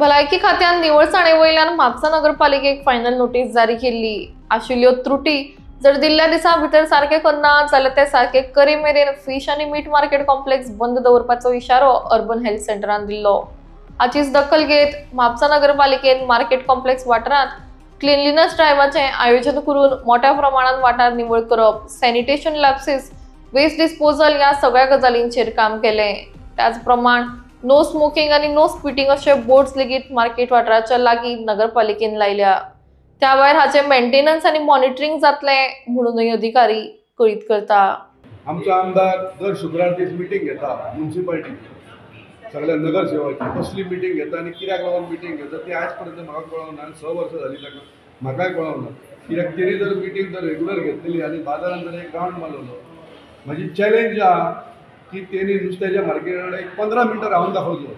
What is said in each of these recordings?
भलायकी खात्यान निवळसाणे वयल्यान म्हापसा नगरपालिकेक फायनल नोटीस जारी केली। आशिल्ल्यो त्रुटी जर दिल्ल्या दिसा भितर सारखे करना जाल्यार ते सारखे करी मेरेन फिश आनी मीट मार्केट कॉम्प्लेक्स बंद दवरपाचो इशारो अर्बन हेल्थ सेंटरान दिल्लो। हाचीच दखल घेत म्हापसा नगरपालिकेन मार्केट कॉम्प्लेक्स वाठारांत क्लिनलीनेस ड्रायव्हाचे आयोजन करून मोठ्या प्रमाणात वाठार निवळ करप, सॅनिटेशन लॅप्सीस, वेस्ट डिस्पोजल या सगळ्या गजालींचेर काम केले। त्याच प्रमाण नो स्मोकिंग आणि नो स्पिटिंग अशे बोर्ड्स लेगीत मार्केट वाठाराच्या लागीं नगरपालिकेन लायल्या। त्या भायर हाचे मेंटेनन्स आणि मॉनिटरिंग जातले म्हणूनय अधिकारी कळीत करता। आमचो आमदार दर शुक्रार मिटींग घेता म्युनिसिपालिटी सगळ्या नगरसेवकांची कसली मिटींग घेता आणि कित्याक लागून मिटींग घेता ती आज पर्यंत म्हाका कळोवना आनी 6 वर्सां जाली ताका म्हाकाय कळोवना। कित्याक तेणी जर मिटींग जर रेग्युलर घेतलेली आनी बाजारांत जर एक रावंड मारलो म्हजी चॅलेंज आहा की तेणी नुस्त्याच्या मार्केटान एक 15 मिनटां रावन दाखोवचो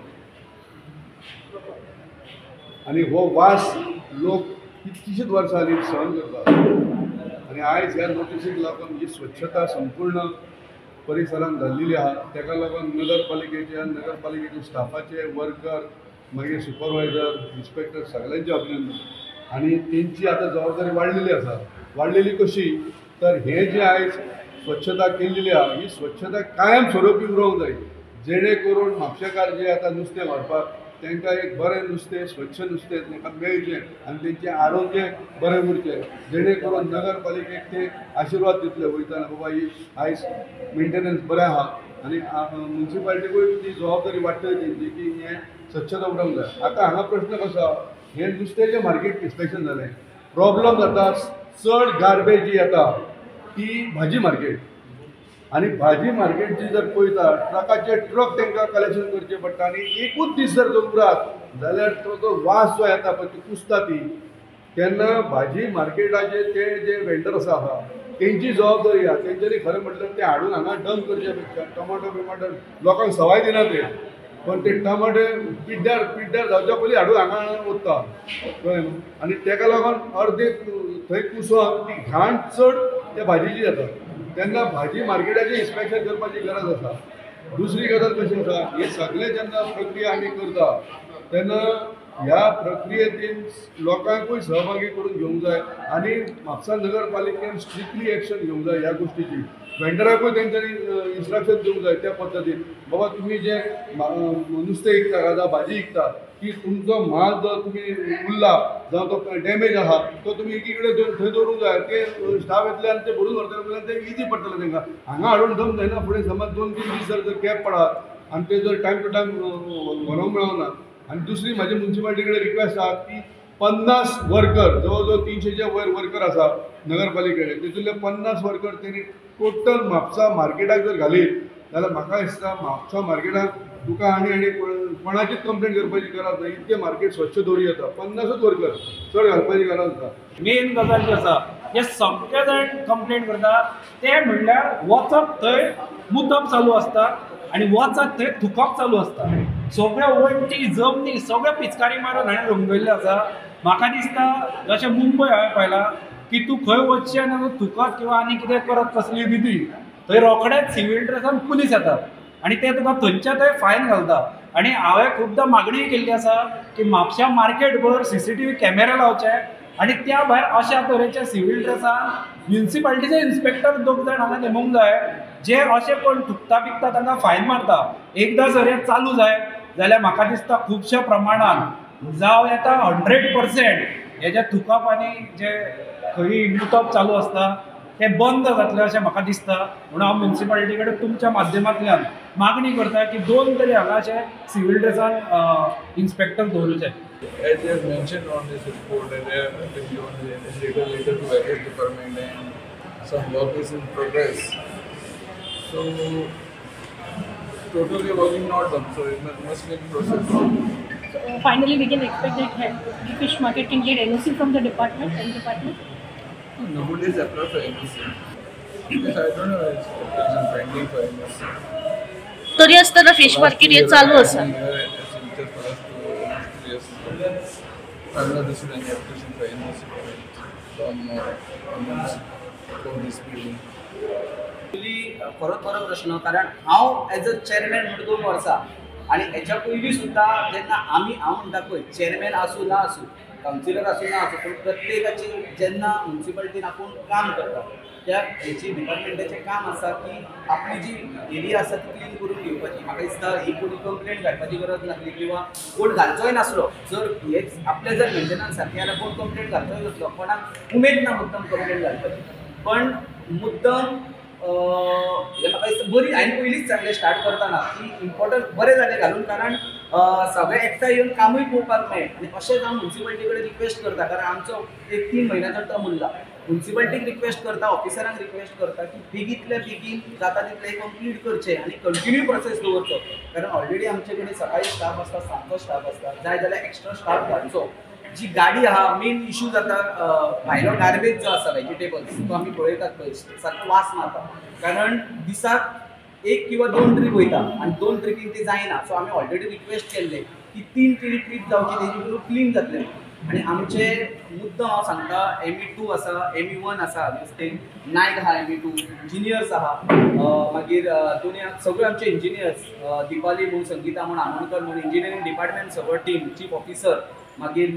आनी हो वास लोक कितकीशीच वर्सां जाली सहन करता। आनी आयज ह्या नोटिसीक लागून जी स्वच्छता संपूर्ण परिसरांत जाल्लेली आहा ताका लागून नगरपालिकेचे स्टाफाचे वर्कर मागीर सुपरवायझर इन्स्पेक्टर सगळ्यांचे अभिनंदन। आनी तेंची आतां जबाबदारी वाडलेली आसा। वाडलेली कशी तर हे जे आयज स्वच्छता केल्ली आहा ही स्वच्छता कायम स्वरुपी उरोवंक जाय, जेणे करून म्हापशेकार जे आतां नुस्तें व्हरपाक तांकां एक बरें नुस्तें स्वच्छ नुस्तें तांकां मेळचें आनी तेंचें आरोग्य बरें उरचें, जेणे करून नगरपालिकेक ते आशिर्वाद दितले वयताना बाबा ही आयज मेंटेनन्स बरें आहा आनी म्युनिसिपालिटीकूय ती जबाबदारी वाडटली तेंची की हें स्वच्छता उरोवंक जाय। आतां हांगा प्रश्न कसो आहा, हें नुस्त्याचें मार्केट इन्स्पेक्शन जालें, प्रॉब्लम जाता चड गार्बेज जी येता ती भाजी मार्केट आनी भाजी मार्केटची जर पळयता ट्रकाचे ट्रक तांकां कलेक्शन करचे पडटा आनी एकूच दीस जर उरात जाल्यार तो वास जो येता पळय ती कुसता ती तेन्ना भाजी मार्केटाचे ते जे वेंडर्स आहा तेंची जबाबदारी आहा। तेंच्यांनी खरें म्हटल्यार ते हाडून हांगा डंप करचे पेक्षा टमाटो लोकांक सवाय दिना ते पण ते टमाटे पिड्ड्यार जावच्या पयलीं हाडून हांगा ओतता कळ्ळें न्हू। आनी ताका लागून अर्दे थंय कुसोन ती घाण चड त्या भाजीची जाता तेन्ना भाजी मार्केटाचें इन्स्पेक्शन करपाची गरज आसा। दुसरी गजाल कशी आसा, हे सगळे जेन्ना प्रक्रिया आमी करता तेन्ना ह्या प्रक्रियेंत लोकांकूय सहभागी करून घेवंक जाय आनी म्हापसा नगरपालिकेन स्ट्रिक्टली एक्शन घेवंक जाय ह्या गोष्टीची। वेंडराकूय तेंच्यांनी इन्स्ट्रक्शन दिवंक जाय त्या पद्दतीन बाबा तुमी जे नुस्तें विकता जावं भाजी विकता की तुमचो माल जो तुमी उरला जावं तो डॅमेज आहा तो तुमी एकीकडे थंय दवरूंक जाय। ते स्टाफ येतले आनी ते भरून व्हरतले ते इजी पडटलें तांकां हांगा हाडून दम जायना। फुडें समज 2-3 दीस जर गॅप पडात आनी ते जर टायम टू टायम व्हरोंक मेळना। आनी दुसरी म्हाजी म्युनिसिपालिटी कडेन रिक्वेस्ट आहा की 50 वर्कर जवळ जवळ 300च्या वयर वर्कर आसा नगरपालिकेचे तेतूंतले 50 वर्कर तेणी टोटल म्हापसा मार्केटाक जर घालीत जाल्यार म्हाका दिसता म्हापसा मार्केटाक तुका आनी कोणाचीच कंप्लेंट करपाची गरज ना, इतके मार्केट स्वच्छ दवरूं येता। 50च वर्कर चड घालपाची गरज ना। मेन गजाल जी आसा हे सगळे जाण कंप्लेंट करता ते म्हणल्यार वचप थंय मुद्दम चालू आसता आनी वचत थंय थुकप चालू आसता। सगळ्या वण्टी जमनी सगळे पिचकारी मारून हाणें रंगयल्ले आसा। म्हाका दिसता जशें मुंबय हांवें पळयलां की तूं खंय वचचें आनी थुकत किंवा आनी कितें करत कसली विधी थंय रोखडेच सिवील ड्रेसान पुलीस येतात आनी ते तुका थंयच्या थंय फायन घालता। आनी हांवें खुबदां मागणी केल्ली आसा की म्हापशा मार्केट भर CCTV कॅमेरा लावचे आनी त्या भायर अशा तरेच्या सिवील ड्रेसान म्युनिसिपालिटीचे इन्स्पेक्टर 2 जाण हांगा नेमूंक जाय जे अशें कोण थुकता बिकता तांकां फायन मारता। एकदां जर हें चालू जाय जाल्यार म्हाका दिसता खुबशा प्रमाणात जावं येता 100% हे जे थुकप आनी जे खंयी मुतप चालू आसता ते बंद जातलें अशें म्हाका दिसता। म्हणून हांव म्युनिसिपालिटी कडेन तुमच्या माध्यमांतल्यान मागणी करता की 2 तरी हांगा अशे सिवील ड्रेसान इन्स्पेक्टर दवरूचे। As they have mentioned on this report, that they have been given a letter to various department and some work is in progress. So totally working not done, so it must be in process. So finally we can expect that the fish market can get NOC from the department. Nobody is applied for NOC. Yes, I don't know. It's pending for NOC. तरी असताना fish market हे चालू आसा। I'm not receiving any application for NOC from this building. परत प्रश्न कारण हांव as a chairman म्हणून 2 वर्सां आणि हेच्या पयलीं सुद्दां जेन्ना हांव म्हणटा पळय चेअरमॅन आसूं ना आसूं कावन्सिलर आसूं ना आसूं पूण प्रत्येकाची जेन्ना म्युन्सिपालिटीन आपूण काम करता त्या हेची डिपार्टमेंटाचें काम आसा की आपली जी एरिया आसा ती क्लीन करून घेवपाची. म्हाका दिसता ही कोणी कंप्लेंट घालपाची गरज नासली किंवा कोण घालचोय नासलो. जर हेच आपले जर मेंटेनन्स सारकें जाल्यार कोण कंप्लेंट घालचोय नासलो. कोणाक उमेद ना मुद्दम कंप्लेंट घालपाची. पण मुद्दम म्हाका दिसता बरी हांवें पयलींच सांगलें स्टार्ट करतना की इम्पॉर्टंट बरें जालें घालून कारण सगळे एकठांय येवन कामूय पळोवपाक मेळ्ळें. आनी अशेंच हांव म्युन्सिपालिटी कडेन रिक्वेस्ट करता कारण आमचो एक 3 म्हयन्याचो टर्म उरला. म्युन्सिपालिटीक रिक्वेस्ट करता ऑफिसरांक रिक्वेस्ट करता की बेगींतल्या बेगीन जाता तितलें कंप्लीट करचें आनी कंटिन्यू प्रोसेस दवरचो. कारण ऑलरेडी आमचे कडेन सकाळी स्टाफ आसता सांजचो स्टाफ आसता जाय जाल्यार एक्स्ट्रा स्टाफ घालचो. जी गाडी आहा मेन इशू जाता भायलो गार्बेज जो आसा व्हेजिटेबल्स तो आमी पळयतात पळय सारको वास मारता कारण दिसाक 1 किंवा 2 ट्रीप वयता आनी 2 ट्रिपीन ती जायना. सो आमी ऑलरेडी रिक्वेस्ट केल्ले की 3 ट्रीप जावची तेजी बरोबर क्लीन जातलें. आनी आमचे मुद्दम हांव सांगता ME2 आसा ME1 आसा नायक आहा ME2 इंजिनियर्स आहा मागीर दोनी सगळे आमचे इंजिनियर्स दिपाली म्हूण संगीता म्हूण आमोणकर म्हूण इंजिनियरींग डिपार्टमेंट सगळो टीम चीफ ऑफिसर मागीर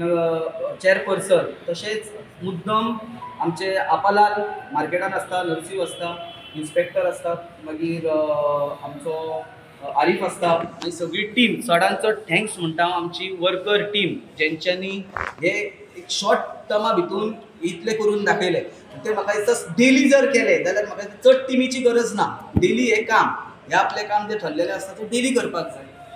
चेअरपर्सन तशेंच मुद्दम आमचे आपालाल मार्केटान आसता नर्सीव आसता इन्स्पेक्टर आसतात मागीर आमचो आरीफ आसता आनी सगळी टीम चडांत चड थँक्स म्हणटा आमची वर्कर टीम जेंच्यांनी हे एक शॉर्ट टर्मा भितून इतले करून दाखयले. ते म्हाका दिसता डेली जर केले जाल्यार म्हाका चड टिमीची गरज ना. डेली हे काम हे आपलें काम जें ठरलेलें आसता तें डेली करपाक जाय.